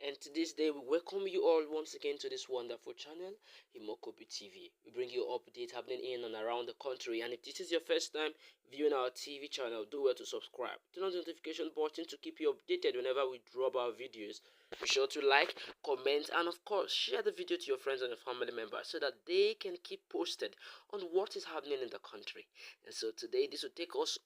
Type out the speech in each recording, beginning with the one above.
And to this day, we welcome you all once again to this wonderful channel, Imokobi TV. We bring you updates happening in and around the country. And if this is your first time viewing our TV channel, do well to subscribe. Turn on the notification button to keep you updated whenever we drop our videos. Be sure to like, comment, and of course, share the video to your friends and your family members so that they can keep posted on what is happening in the country. And so today, this will take us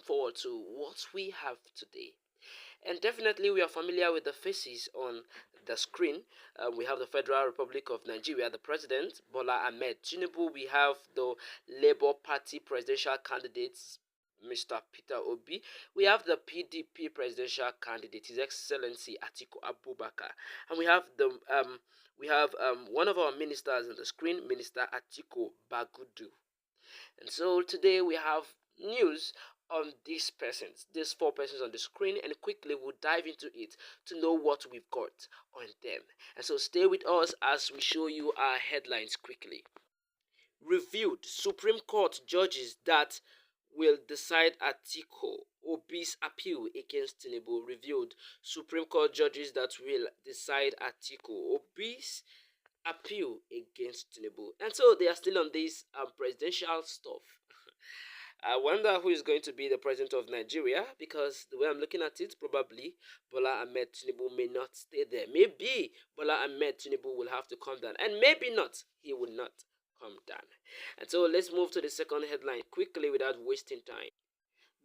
forward to what we have today. And definitely, we are familiar with the faces on the screen. We have the Federal Republic of Nigeria, the President, Bola Ahmed Tinubu. We have the Labour Party presidential candidates, Mr. Peter Obi. We have the PDP presidential candidate, His Excellency Atiku Abubakar. And we have one of our ministers on the screen, Minister Atiku Bagudu. And so today we have news on these four persons on the screen, and quickly we'll dive into it to know what we've got on them. And so stay with us as we show you our headlines quickly. Reviewed Supreme Court judges that will decide Atiku Obi's appeal against TINUBU. Reviewed Supreme Court judges that will decide Atiku Obi's appeal against TINUBU. And so they are still on this presidential stuff. I wonder who is going to be the president of Nigeria, because the way I'm looking at it, probably Bola Ahmed Tinubu may not stay there. Maybe Bola Ahmed Tinubu will have to come down, and maybe not. He will not come down. And so let's move to the second headline quickly without wasting time.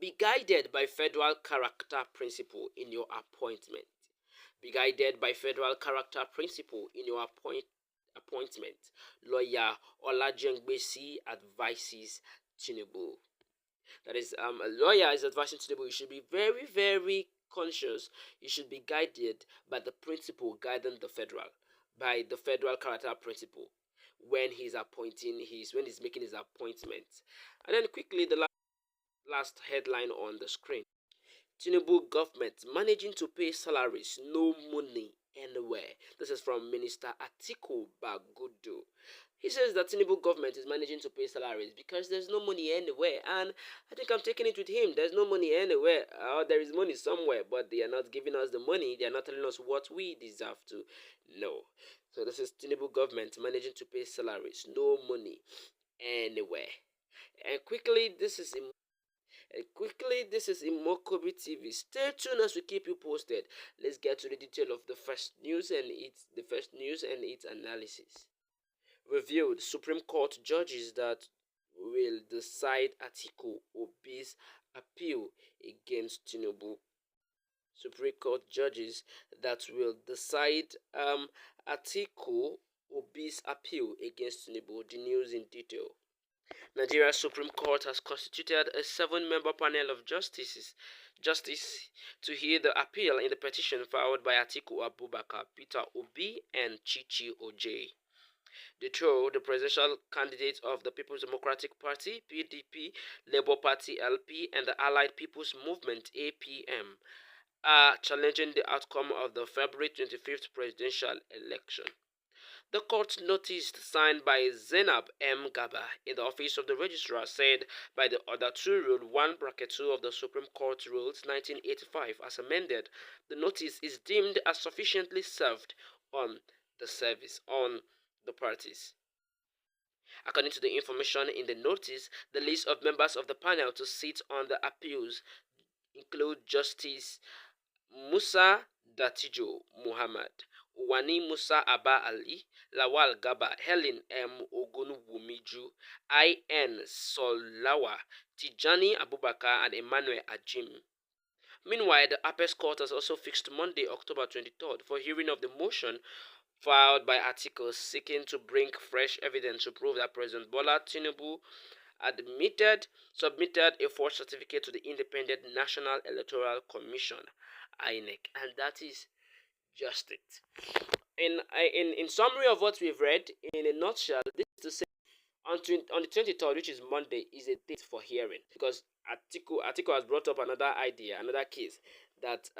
Be guided by federal character principle in your appointment. Be guided by federal character principle in your appointment. Lawyer Olajengbesi advises Tinubu. That is, a lawyer is advising Tinubu, you should be very, very conscious. You should be guided by the principle guiding by the federal character principle when he's making his appointment. And then quickly, the last headline on the screen. Tinubu government managing to pay salaries, no money anywhere. This is from Minister Atiku Bagudu. He says that Tinubu government is managing to pay salaries because there's no money anywhere. And I think I'm taking it with him. There's no money anywhere. There is money somewhere, but they are not giving us the money. They are not telling us what we deserve to know. So this is Tinubu government managing to pay salaries, no money anywhere. And quickly, this is Imokobi TV. Stay tuned as we keep you posted. Let's get to the detail of the first news and its analysis. Revealed Supreme Court judges that will decide Atiku Obi's appeal against Tinubu. Supreme Court judges that will decide Atiku Obi's appeal against Tinubu. The news in detail. Nigeria's Supreme Court has constituted a 7-member panel of justice to hear the appeal in the petition filed by Atiku Abubakar, Peter Obi, and Chichi Ojei. The presidential candidates of the People's Democratic Party, PDP, Labour Party, LP, and the Allied People's Movement, APM, are challenging the outcome of the February 25th presidential election. The court notice signed by Zainab M. Gaba in the office of the registrar said by the Order 2 Rule 1-2 of the Supreme Court Rules 1985 as amended, the notice is deemed as sufficiently served on the parties. According to the information in the notice, the list of members of the panel to sit on the appeals include Justice Musa Datijo Muhammad, Wani Musa Abba Ali, Lawal Gaba, Helen M. Ogunwumiju, I.N. Solawa, Tijani Abubakar, and Emmanuel Ajim. Meanwhile, the Apex Court has also fixed Monday, October 23rd, for hearing of the motion filed by articles seeking to bring fresh evidence to prove that President Bola Tinubu submitted a forged certificate to the Independent National Electoral Commission, INEC, and that is just it. In summary of what we've read, in a nutshell, this is to say on the 23rd, which is Monday, is a date for hearing, because Atiku has brought up another case that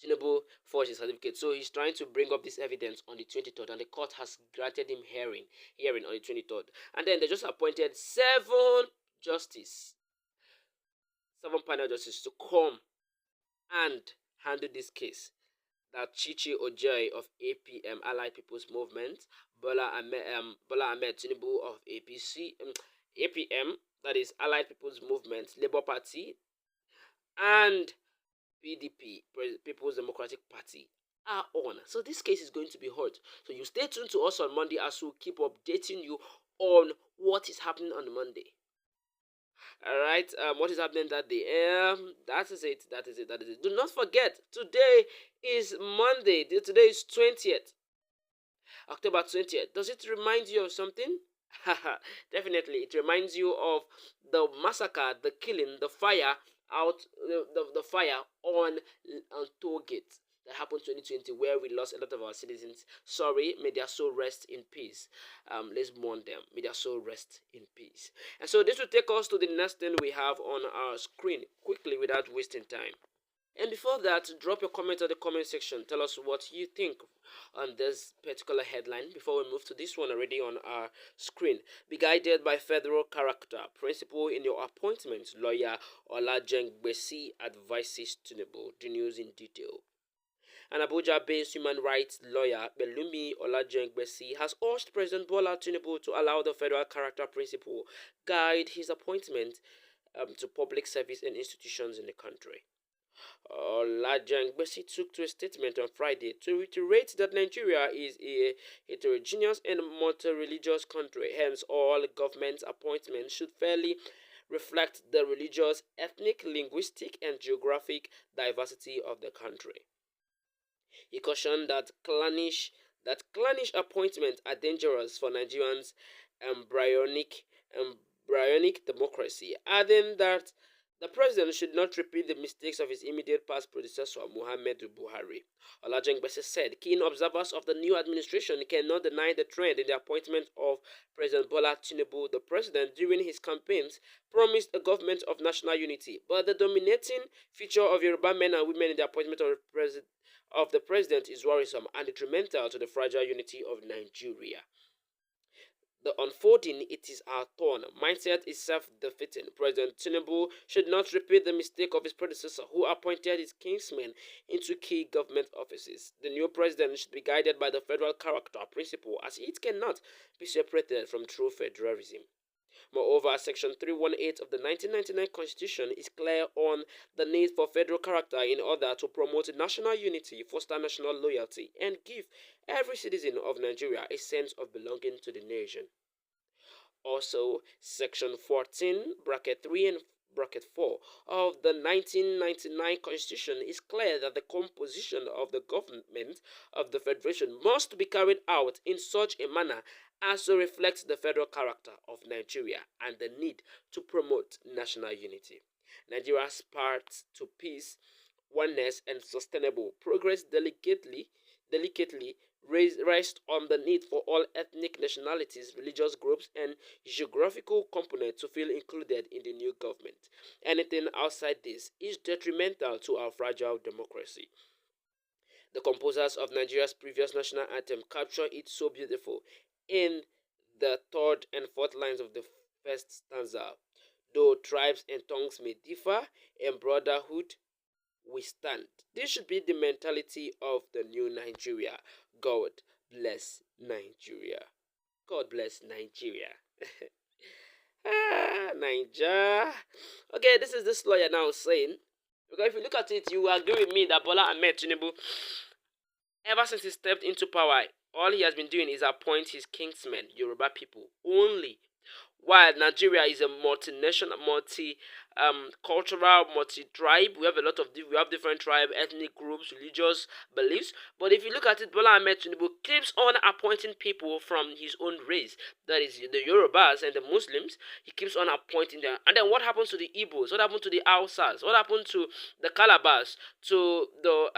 Tinubu forged his certificate. So he's trying to bring up this evidence on the 23rd, and the court has granted him hearing on the 23rd. And then they just appointed 7 panel justices to come and handle this case. that Chichi Ojai of APM, Allied People's Movement, Bola Ahmed Tinubu of APM, that is Allied People's Movement, Labour Party, and PDP, People's Democratic Party, are on. So this case is going to be hot. So you stay tuned to us on Monday as we'll keep updating you on what is happening on Monday. All right, what is happening that day? That is it. That is it. That is it. Do not forget, today is Monday. Today is 20th, October 20th. Does it remind you of something? Definitely, it reminds you of the massacre, the killing, the fire the fire on toll gate that happened 2020, where we lost a lot of our citizens. Sorry, may their soul rest in peace. Let's mourn them. May their soul rest in peace. And so this will take us to the next thing we have on our screen quickly without wasting time. And before that, drop your comment on the comment section. Tell us what you think on this particular headline before we move to this one already on our screen. Be guided by federal character. Principal in your appointment, lawyer Olajengbesi advises Tinubu. The news in detail. An Abuja-based human rights lawyer, Belumi Olajengbesi, has urged President Bola Tinubu to allow the federal character principle guide his appointment to public service and institutions in the country. Olajengbesi took to a statement on Friday to reiterate that Nigeria is a heterogeneous and multi-religious country. Hence, all government appointments should fairly reflect the religious, ethnic, linguistic, and geographic diversity of the country. He cautioned that clannish appointments are dangerous for Nigerians' embryonic democracy, adding that the president should not repeat the mistakes of his immediate past predecessor, Muhammadu Buhari. Olajengbese said keen observers of the new administration cannot deny the trend in the appointment of President Bola Tinubu. The president, during his campaigns, promised a government of national unity, but the dominating feature of Yoruba men and women in the appointment of the president is worrisome and detrimental to the fragile unity of Nigeria. The unfolding it is our turn mindset is self-defeating. President Tinubu should not repeat the mistake of his predecessor, who appointed his kinsmen into key government offices. The new president should be guided by the federal character principle, as it cannot be separated from true federalism. Moreover, Section 318 of the 1999 Constitution is clear on the need for federal character in order to promote national unity, foster national loyalty, and give every citizen of Nigeria a sense of belonging to the nation. Also, Section 14, bracket 3 and bracket 4 of the 1999 Constitution is clear that the composition of the government of the Federation must be carried out in such a manner as to reflect the federal character of Nigeria and the need to promote national unity. Nigeria's path to peace, oneness, and sustainable progress delicately rest on the need for all ethnic nationalities, religious groups, and geographical components to feel included in the new government. Anything outside this is detrimental to our fragile democracy. The composers of Nigeria's previous national anthem capture it so beautiful in the third and fourth lines of the first stanza. Though tribes and tongues may differ, in brotherhood we stand. This should be the mentality of the new Nigeria. God bless Nigeria. God bless Nigeria. Nigeria. Okay, this is this lawyer now saying, because if you look at it, you will agree with me that Bola Ahmed Tinubu, ever since he stepped into power, all he has been doing is appoint his kingsmen, Yoruba people, only. While Nigeria is a multinational, cultural, multi-tribe, we have different tribe, ethnic groups, religious beliefs. But if you look at it, Bola Ahmed Tinubu keeps on appointing people from his own race. That is the Yorubas and the Muslims. He keeps on appointing them. And then what happens to the Igbos? What happened to the Hausas? What happened to the Calabars? To the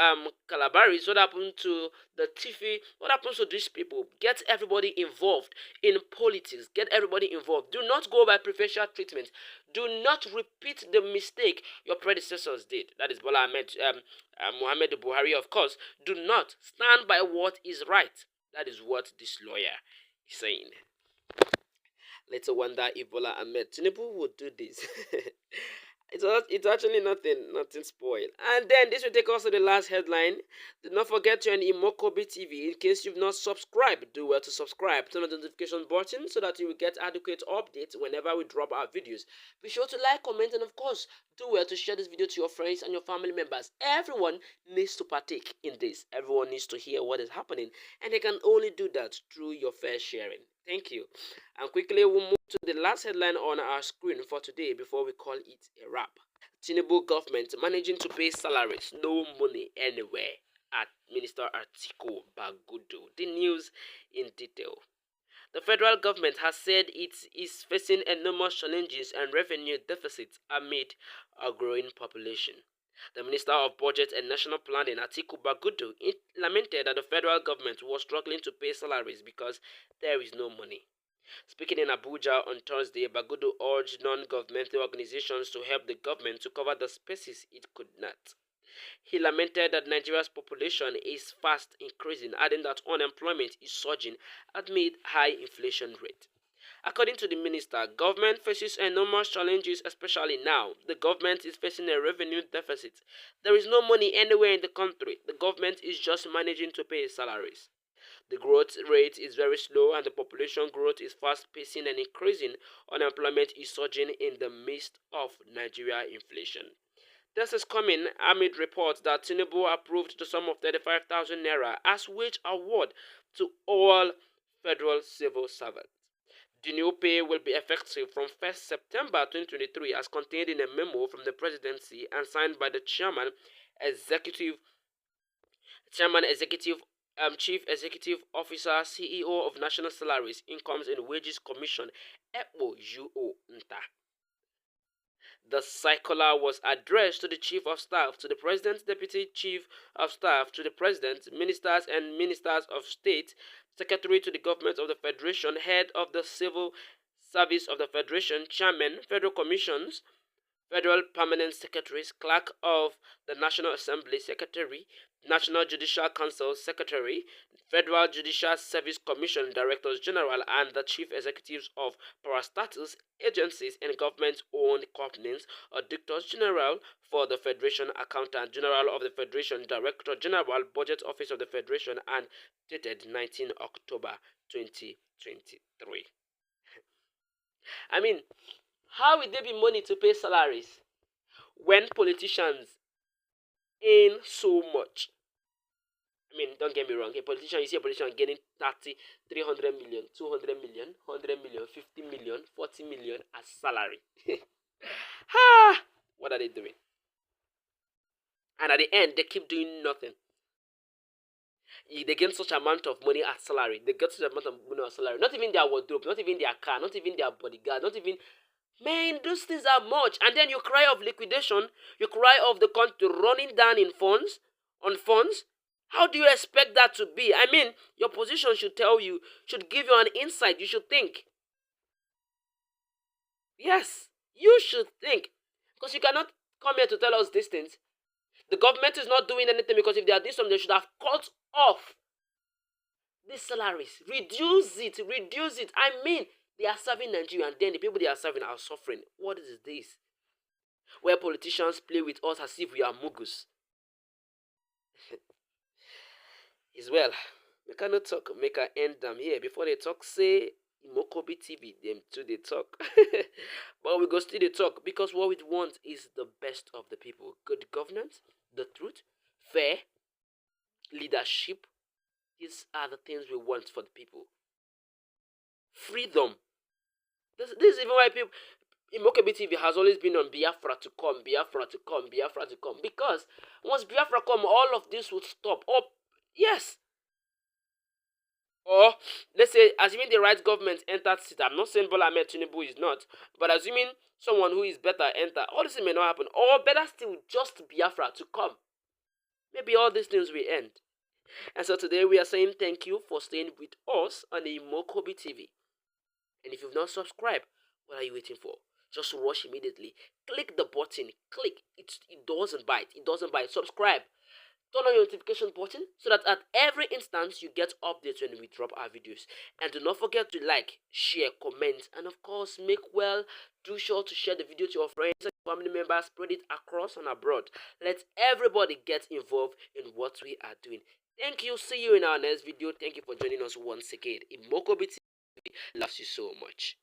Calabaris? What happened to the Tifi? What happens to these people? Get everybody involved in politics. Get everybody involved. Do not go by preferential treatment. Do not repeat the mistake your predecessors did. That is Bola Ahmed, Muhammad Buhari, of course. Do not stand by what is right. That is what this lawyer is saying. Let's wonder if Bola Ahmed Tinubu would do this. It's actually nothing spoiled. And then this will take us to the last headline. Do not forget to an Imokobi TV. In case you've not subscribed, do well to subscribe. Turn on the notification button so that you will get adequate updates whenever we drop our videos. Be sure to like, comment, and of course, do well to share this video to your friends and your family members. Everyone needs to partake in this. Everyone needs to hear what is happening, and they can only do that through your fair sharing. Thank you. And quickly, we'll move to the last headline on our screen for today before we call it a wrap. TINUBU government managing to pay salaries, no money anywhere. At Minister Atiku Bagudu. The news in detail. The federal government has said it is facing enormous challenges and revenue deficits amid a growing population. The Minister of Budget and National Planning, Atiku Bagudu, lamented that the federal government was struggling to pay salaries because there is no money. Speaking in Abuja on Thursday, Bagudu urged non-governmental organizations to help the government to cover the spaces it could not. He lamented that Nigeria's population is fast increasing, adding that unemployment is surging amid high inflation rate. According to the minister, government faces enormous challenges, especially now. The government is facing a revenue deficit. There is no money anywhere in the country. The government is just managing to pay salaries. The growth rate is very slow and the population growth is fast pacing and increasing. Unemployment is surging in the midst of Nigeria inflation. This is coming amid reports that TINUBU approved the sum of 35,000 naira as wage award to all federal civil servants. The new pay will be effective from 1st September 2023 as contained in a memo from the presidency and signed by the executive chairman, chief executive officer, CEO of National Salaries, Incomes and Wages Commission, EPO UO Nta. The circular was addressed to the Chief of Staff, to the President's Deputy Chief of Staff, to the President, Ministers and Ministers of State, Secretary to the Government of the Federation, Head of the Civil Service of the Federation, Chairman, Federal Commissions, Federal Permanent Secretaries, Clerk of the National Assembly, Secretary, National Judicial Council, Secretary, Federal Judicial Service Commission, Directors General, and the Chief Executives of parastatals, agencies, and government-owned companies, Auditors General for the Federation, Accountant General of the Federation, Director General, Budget Office of the Federation, and dated 19 October 2023. I mean, how will there be money to pay salaries when politicians earn so much? I mean, don't get me wrong. A politician, you see a politician getting 30, 300 million, 200 million, 100 million, 50 million, 40 million as salary. What are they doing? And at the end, they keep doing nothing. They get such amount of money as salary. They get such amount of money as salary. Not even their wardrobe, not even their car, not even their bodyguard, not even... Man, those things are much. And then you cry of liquidation. You cry of the country running down in funds, on funds. How do you expect that to be? I mean, your position should tell you, should give you an insight. You should think. Yes, you should think. Because you cannot come here to tell us these things. The government is not doing anything because if they are doing something, they should have cut off these salaries. Reduce it, reduce it. I mean, they are serving Nigeria and then the people they are serving are suffering. What is this? Where politicians play with us as if we are mugus. As well, make a no talk, make a end them here. Before they talk, say Imokobi TV, them too they talk. But we go still they talk because what we want is the best of the people. Good governance, the truth, fair, leadership. These are the things we want for the people. Freedom. This is even why people... Imokobi TV has always been on Biafra to come, Biafra to come, Biafra to come. Because once Biafra come, all of this would stop. Oh, yes. Or, let's say, assuming the right government entered seat. I'm not saying Bola Ahmed Tinubu is not. But assuming someone who is better enter, all this may not happen. Or better still, just Biafra to come. Maybe all these things will end. And so today we are saying thank you for staying with us on the Imokobi TV. And if you've not subscribed, what are you waiting for? Just rush immediately. Click the button. Click. It doesn't bite. It doesn't bite. Subscribe. turn on your notification button so that at every instance you get updates when we drop our videos. And do not forget to like, share, comment, and of course do sure to share the video to your friends and family members. Spread it across and abroad. Let everybody get involved in what we are doing. Thank you. See you in our next video. Thank you for joining us once again. Imokobi TV loves you so much.